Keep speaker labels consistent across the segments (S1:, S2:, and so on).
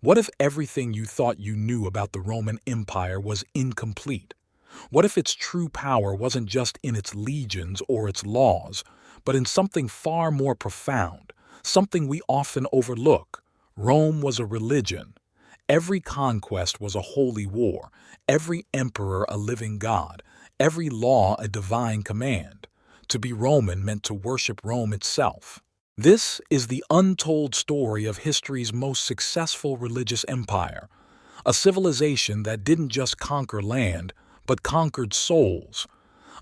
S1: What if everything you thought you knew about the Roman Empire was incomplete? What if its true power wasn't just in its legions or its laws, but in something far more profound, something we often overlook? Rome was a religion. Every conquest was a holy war, every emperor a living god, every law a divine command. To be Roman meant to worship Rome itself. This is the untold story of history's most successful religious empire, a civilization that didn't just conquer land, but conquered souls,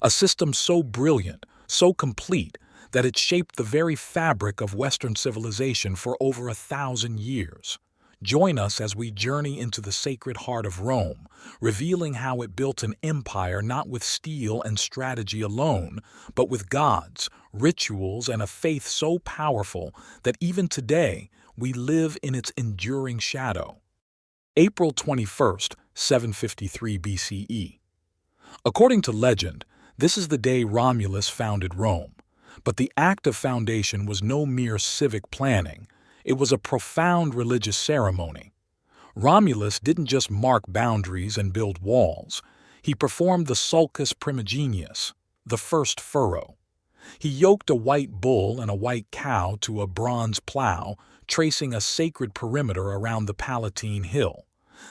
S1: a system so brilliant, so complete, that it shaped the very fabric of Western civilization for over 1,000 years. Join us as we journey into the sacred heart of Rome, revealing how it built an empire not with steel and strategy alone, but with gods, rituals, and a faith so powerful that even today we live in its enduring shadow. April 21st, 753 BCE. According to legend, this is the day Romulus founded Rome. But the act of foundation was no mere civic planning. It was a profound religious ceremony. Romulus didn't just mark boundaries and build walls. He performed the sulcus primigenius, the first furrow. He yoked a white bull and a white cow to a bronze plow, tracing a sacred perimeter around the Palatine Hill.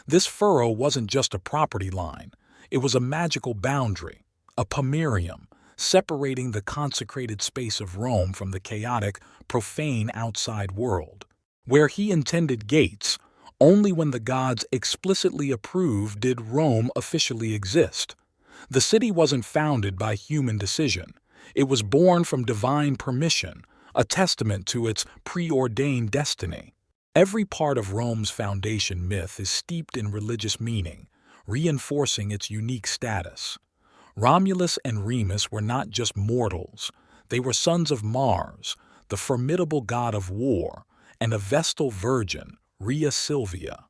S1: This furrow wasn't just a property line. It was a magical boundary, a pomerium, separating the consecrated space of Rome from the chaotic, profane outside world. Where he intended gates, only when the gods explicitly approved did Rome officially exist. The city wasn't founded by human decision. It was born from divine permission, a testament to its preordained destiny. Every part of Rome's foundation myth is steeped in religious meaning, reinforcing its unique status. Romulus and Remus were not just mortals. They were sons of Mars, the formidable god of war, and a Vestal virgin, Rhea Silvia.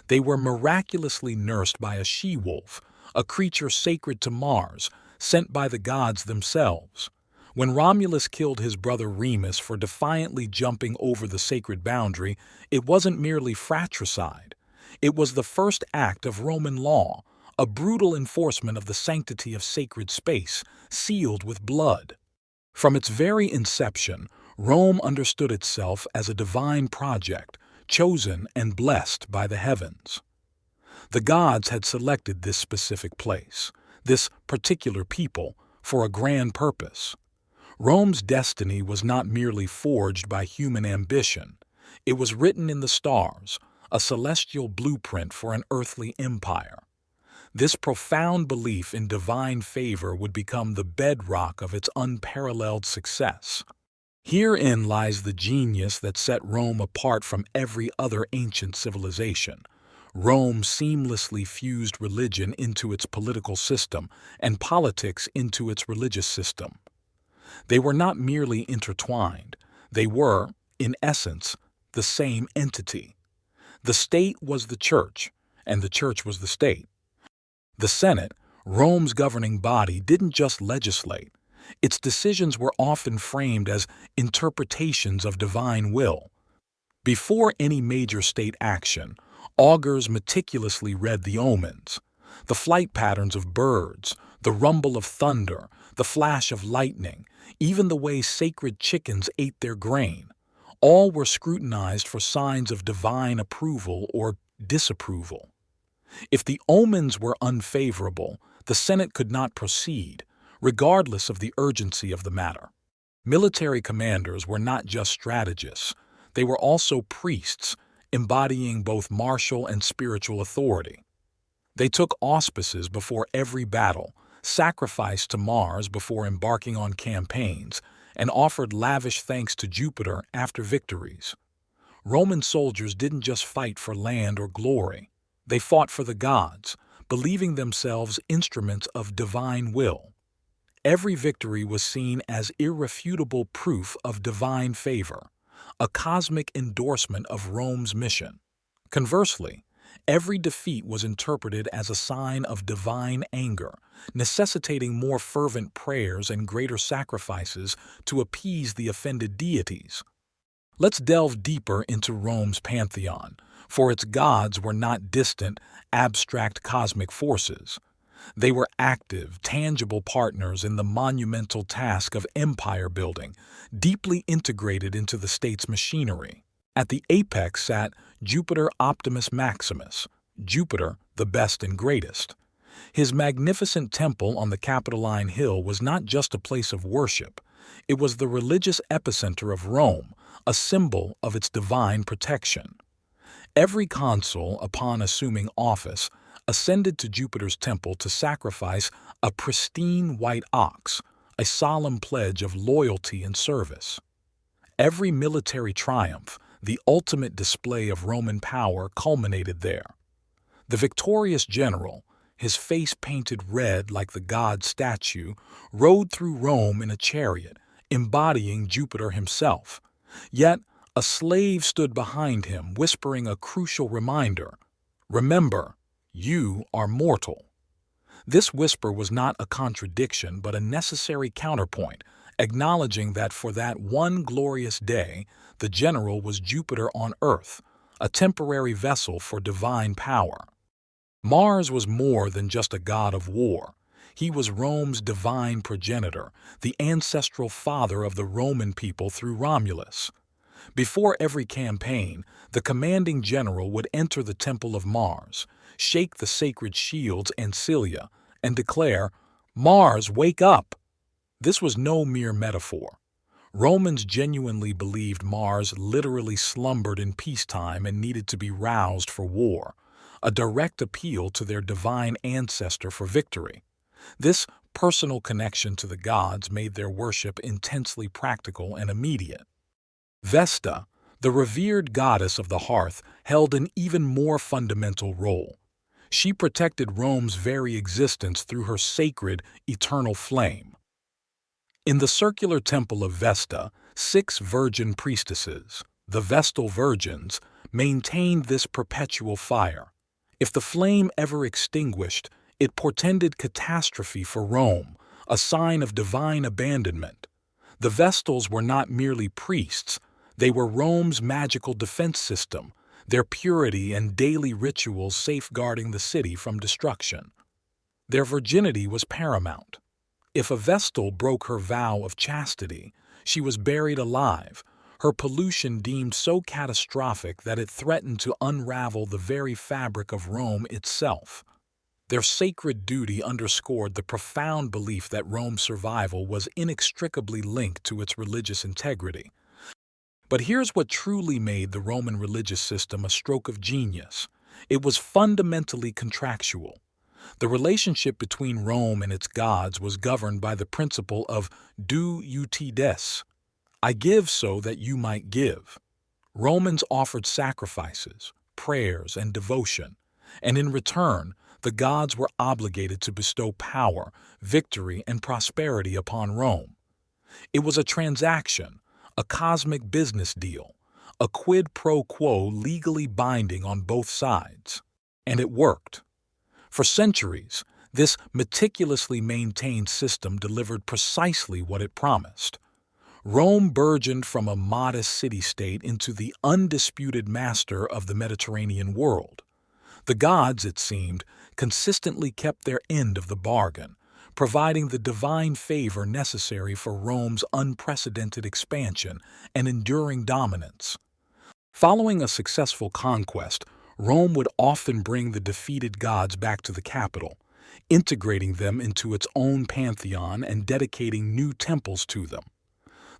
S1: They were miraculously nursed by a she-wolf, a creature sacred to Mars, sent by the gods themselves. When Romulus killed his brother Remus for defiantly jumping over the sacred boundary, it wasn't merely fratricide. It was the first act of Roman law, a brutal enforcement of the sanctity of sacred space, sealed with blood. From its very inception, Rome understood itself as a divine project, chosen and blessed by the heavens. The gods had selected this specific place, this particular people, for a grand purpose. Rome's destiny was not merely forged by human ambition. It was written in the stars, a celestial blueprint for an earthly empire. This profound belief in divine favor would become the bedrock of its unparalleled success. Herein lies the genius that set Rome apart from every other ancient civilization. Rome seamlessly fused religion into its political system and politics into its religious system. They were not merely intertwined. They were, in essence, the same entity. The state was the church, and the church was the state. The Senate, Rome's governing body, didn't just legislate. Its decisions were often framed as interpretations of divine will. Before any major state action, augurs meticulously read the omens, the flight patterns of birds, the rumble of thunder, the flash of lightning, even the way sacred chickens ate their grain. All were scrutinized for signs of divine approval or disapproval. If the omens were unfavorable, the Senate could not proceed, regardless of the urgency of the matter. Military commanders were not just strategists. They were also priests, embodying both martial and spiritual authority. They took auspices before every battle, sacrificed to Mars before embarking on campaigns, and offered lavish thanks to Jupiter after victories. Roman soldiers didn't just fight for land or glory. They fought for the gods, believing themselves instruments of divine will. Every victory was seen as irrefutable proof of divine favor, a cosmic endorsement of Rome's mission. Conversely, every defeat was interpreted as a sign of divine anger, necessitating more fervent prayers and greater sacrifices to appease the offended deities. Let's delve deeper into Rome's pantheon, for its gods were not distant, abstract cosmic forces. They were active, tangible partners in the monumental task of empire building, deeply integrated into the state's machinery. At the apex sat Jupiter Optimus Maximus, Jupiter, the best and greatest. His magnificent temple on the Capitoline Hill was not just a place of worship, it was the religious epicenter of Rome, a symbol of its divine protection. Every consul, upon assuming office, ascended to Jupiter's temple to sacrifice a pristine white ox, a solemn pledge of loyalty and service. Every military triumph, the ultimate display of Roman power, culminated there. The victorious general, his face painted red like the god statue, rode through Rome in a chariot, embodying Jupiter himself. Yet, a slave stood behind him, whispering a crucial reminder: "Remember, you are mortal." This whisper was not a contradiction, but a necessary counterpoint, acknowledging that for that one glorious day, the general was Jupiter on Earth, a temporary vessel for divine power. Mars was more than just a god of war. He was Rome's divine progenitor, the ancestral father of the Roman people through Romulus. Before every campaign, the commanding general would enter the temple of Mars, shake the sacred shields and cilia, and declare, "Mars, wake up!" This was no mere metaphor. Romans genuinely believed Mars literally slumbered in peacetime and needed to be roused for war, a direct appeal to their divine ancestor for victory. This personal connection to the gods made their worship intensely practical and immediate. Vesta, the revered goddess of the hearth, held an even more fundamental role. She protected Rome's very existence through her sacred, eternal flame. In the circular temple of Vesta, 6 virgin priestesses, the Vestal Virgins, maintained this perpetual fire. If the flame ever extinguished, it portended catastrophe for Rome, a sign of divine abandonment. The Vestals were not merely priests, they were Rome's magical defense system, their purity and daily rituals safeguarding the city from destruction. Their virginity was paramount. If a Vestal broke her vow of chastity, she was buried alive, her pollution deemed so catastrophic that it threatened to unravel the very fabric of Rome itself. Their sacred duty underscored the profound belief that Rome's survival was inextricably linked to its religious integrity. But here's what truly made the Roman religious system a stroke of genius. It was fundamentally contractual. The relationship between Rome and its gods was governed by the principle of do ut des. I give so that you might give. Romans offered sacrifices, prayers, and devotion, and in return, the gods were obligated to bestow power, victory, and prosperity upon Rome. It was a transaction, a cosmic business deal, a quid pro quo legally binding on both sides. And it worked. For centuries, this meticulously maintained system delivered precisely what it promised. Rome burgeoned from a modest city-state into the undisputed master of the Mediterranean world. The gods, it seemed, consistently kept their end of the bargain, providing the divine favor necessary for Rome's unprecedented expansion and enduring dominance. Following a successful conquest, Rome would often bring the defeated gods back to the capital, integrating them into its own pantheon and dedicating new temples to them.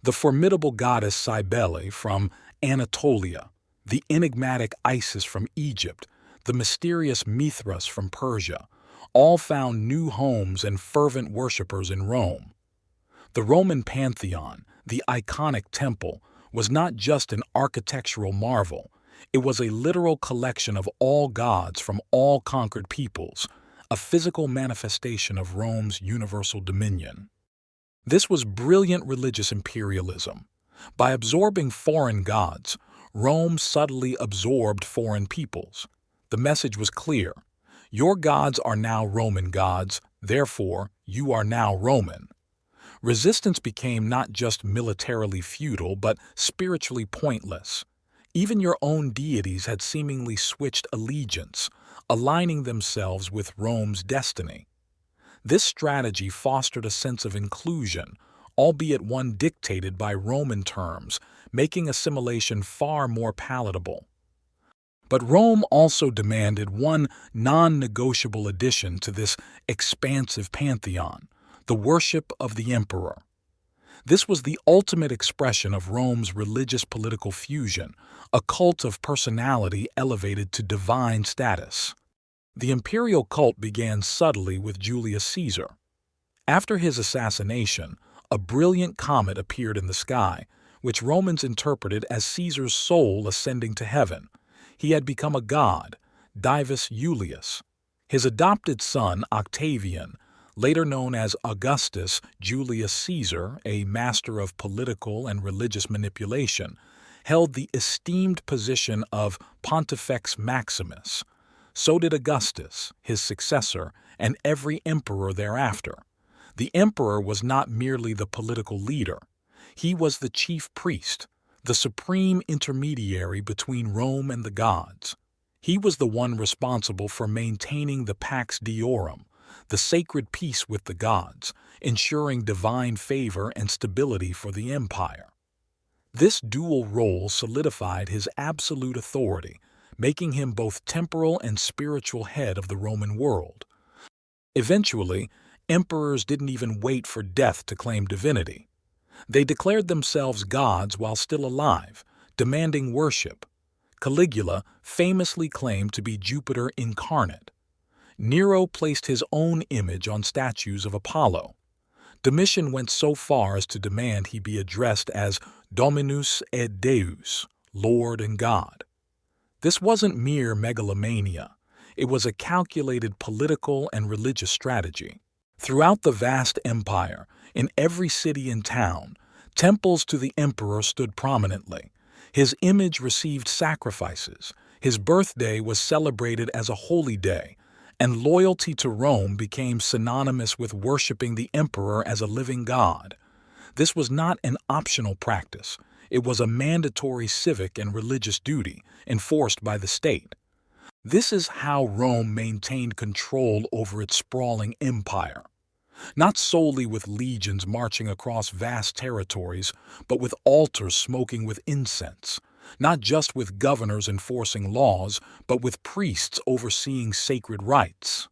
S1: The formidable goddess Cybele from Anatolia, the enigmatic Isis from Egypt, the mysterious Mithras from Persia, all found new homes and fervent worshippers in Rome. The Roman pantheon, the iconic temple, was not just an architectural marvel, it was a literal collection of all gods from all conquered peoples, a physical manifestation of Rome's universal dominion. This was brilliant religious imperialism. By absorbing foreign gods, Rome subtly absorbed foreign peoples. The message was clear. Your gods are now Roman gods, therefore you are now Roman. Resistance became not just militarily futile, but spiritually pointless. Even your own deities had seemingly switched allegiance, aligning themselves with Rome's destiny. This strategy fostered a sense of inclusion, albeit one dictated by Roman terms, making assimilation far more palatable. But Rome also demanded one non-negotiable addition to this expansive pantheon: the worship of the emperor. This was the ultimate expression of Rome's religious political fusion, a cult of personality elevated to divine status. The imperial cult began subtly with Julius Caesar. After his assassination, a brilliant comet appeared in the sky, which Romans interpreted as Caesar's soul ascending to heaven. He had become a god, Divus Iulius. His adopted son, Octavian, later known as Augustus Julius Caesar, a master of political and religious manipulation, held the esteemed position of Pontifex Maximus. So did Augustus, his successor, and every emperor thereafter. The emperor was not merely the political leader. He was the chief priest, the supreme intermediary between Rome and the gods. He was the one responsible for maintaining the Pax Deorum, the sacred peace with the gods, ensuring divine favor and stability for the empire. This dual role solidified his absolute authority, making him both temporal and spiritual head of the Roman world. Eventually, emperors didn't even wait for death to claim divinity. They declared themselves gods while still alive, demanding worship. Caligula famously claimed to be Jupiter incarnate. Nero placed his own image on statues of Apollo. Domitian went so far as to demand he be addressed as Dominus et Deus, Lord and God. This wasn't mere megalomania. It was a calculated political and religious strategy. Throughout the vast empire, in every city and town, temples to the emperor stood prominently. His image received sacrifices. His birthday was celebrated as a holy day, and loyalty to Rome became synonymous with worshiping the emperor as a living god. This was not an optional practice. It was a mandatory civic and religious duty enforced by the state. This is how Rome maintained control over its sprawling empire. Not solely with legions marching across vast territories, but with altars smoking with incense. Not just with governors enforcing laws, but with priests overseeing sacred rites.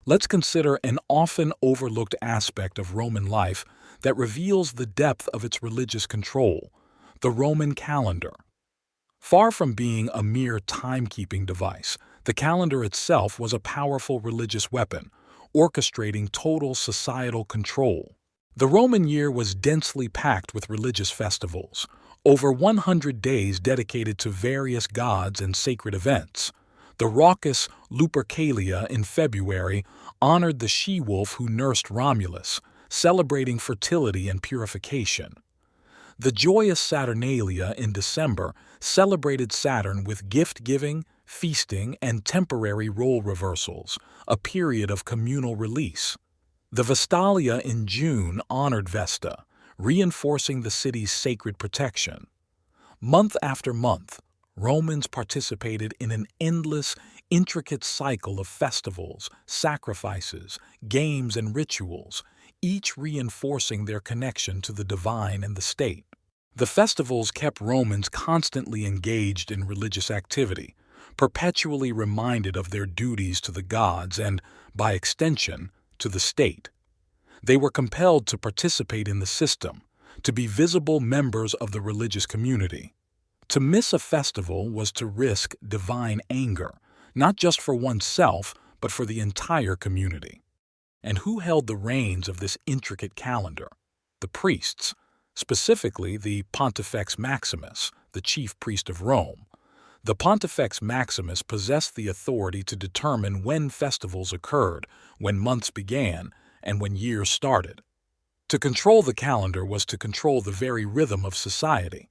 S1: Let's consider an often overlooked aspect of Roman life that reveals the depth of its religious control: the Roman calendar. Far from being a mere timekeeping device, the calendar itself was a powerful religious weapon, orchestrating total societal control. The Roman year was densely packed with religious festivals, over 100 days dedicated to various gods and sacred events. The raucous Lupercalia in February honored the she-wolf who nursed Romulus, celebrating fertility and purification. The joyous Saturnalia in December celebrated Saturn with gift-giving, feasting, and temporary role reversals, a period of communal release. The Vestalia in June honored Vesta, reinforcing the city's sacred protection. Month after month, Romans participated in an endless, intricate cycle of festivals, sacrifices, games, and rituals, each reinforcing their connection to the divine and the state. The festivals kept Romans constantly engaged in religious activity, perpetually reminded of their duties to the gods and, by extension, to the state. They were compelled to participate in the system, to be visible members of the religious community. To miss a festival was to risk divine anger, not just for oneself, but for the entire community. And who held the reins of this intricate calendar? The priests, specifically the Pontifex Maximus, the chief priest of Rome. The Pontifex Maximus possessed the authority to determine when festivals occurred, when months began, and when years started. To control the calendar was to control the very rhythm of society.